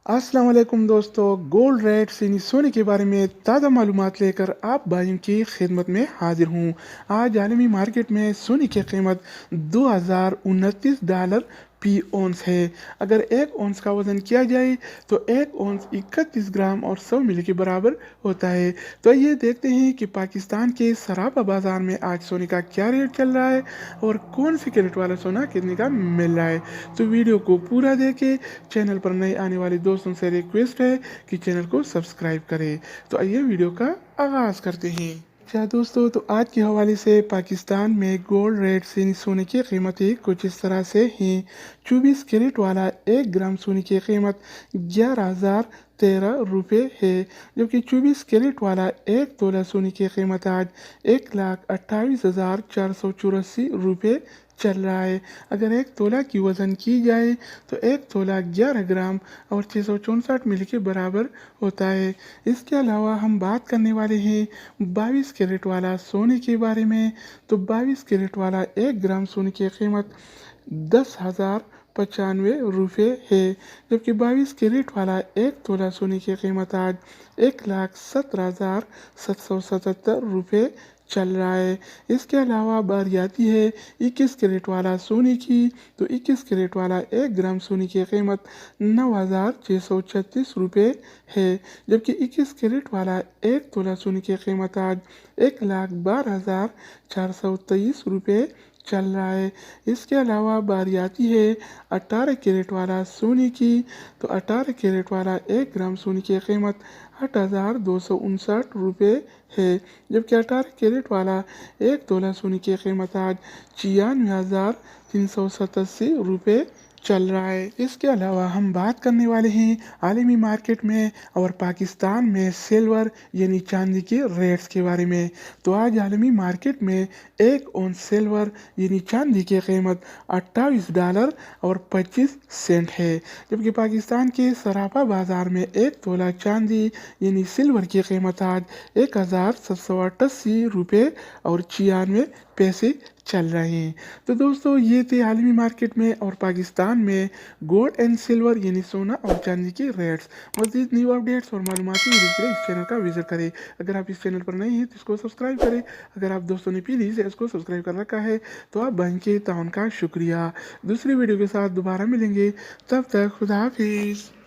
अस्सलाम वालेकुम दोस्तों, गोल्ड रेट्स यानी सोने के बारे में ताज़ा मालूमात लेकर आप भाइयों की खिदमत में हाजिर हूँ। आज आलमी मार्केट में सोने की कीमत $2029 फी औंस है। अगर एक औंस का वज़न किया जाए तो एक औंस 31 ग्राम और 100 मिली के बराबर होता है। तो ये देखते हैं कि पाकिस्तान के सराफा बाज़ार में आज सोने का क्या रेट चल रहा है और कौन सी कैरेट वाला सोना कितने का मिल रहा है। तो वीडियो को पूरा देखें। चैनल पर नए आने वाले दोस्तों से रिक्वेस्ट है कि चैनल को सब्सक्राइब करें। तो आइए वीडियो का आगाज़ करते हैं। अच्छा दोस्तों, तो आज के हवाले से पाकिस्तान में गोल्ड रेट से सोने की कीमतें कुछ इस तरह से हैं। 24 कैरेट वाला 1 ग्राम सोने की कीमत 11,013 रुपये है, जबकि 24 कैरेट वाला 1 तोला सोने की कीमत आज 1,28,484 रुपये चल रहा है। अगर 1 तोला की वज़न की जाए तो 1 तोला 11 ग्राम और 664 मिली के बराबर होता है। इसके अलावा हम बात करने वाले हैं 22 कैरेट वाला सोने के बारे में। तो 22 कैरेट वाला 1 ग्राम सोने की कीमत 10,095 रुपये है, जबकि 22 कैरेट वाला 1 तोला सोने की कीमत आज 1,17,777 रुपये चल रहा है। इसके अलावा बारी आती है 21 कैरेट वाला सोने की। तो 21 कैरेट वाला 1 ग्राम सोने की कीमत 9,636 रुपये है, जबकि 21 कैरेट वाला 1 तोला सोने की कीमत आज 1,12,423 रुपये चल रहा है। इसके अलावा बारी आती है 18 कैरेट वाला सोने की। तो 18 कैरेट वाला 1 ग्राम सोने की कीमत 8,259 रुपये है, जबकि 18 कैरेट वाला 1 तोला सोने की कीमत आज 96,387 रुपये चल रहा है। इसके अलावा हम बात करने वाले हैं आलमी मार्केट में और पाकिस्तान में सिल्वर यानी चांदी के रेट्स के बारे में। तो आज आलमी मार्केट में 1 औंस सिल्वर यानी चांदी की कीमत $28.25 है, जबकि पाकिस्तान के सराफा बाज़ार में 1 तोला चांदी यानी सिल्वर की कीमत आज 1,788 रुपये और 96 पैसे चल रहे हैं। तो दोस्तों, ये थे आलमी मार्केट में और पाकिस्तान में गोल्ड एंड सिल्वर यानी सोना और चांदी के रेट्स। मज़ीद न्यू अपडेट्स और मालूमाती वीडियो के लिए इस चैनल का विजिट करें। अगर आप इस चैनल पर नए हैं तो इसको सब्सक्राइब करें। अगर आप दोस्तों ने प्लीज़ इसको सब्सक्राइब कर रखा है तो आप भाई के ताउन का शुक्रिया। दूसरी वीडियो के साथ दोबारा मिलेंगे, तब तक खुदा हाफिज़।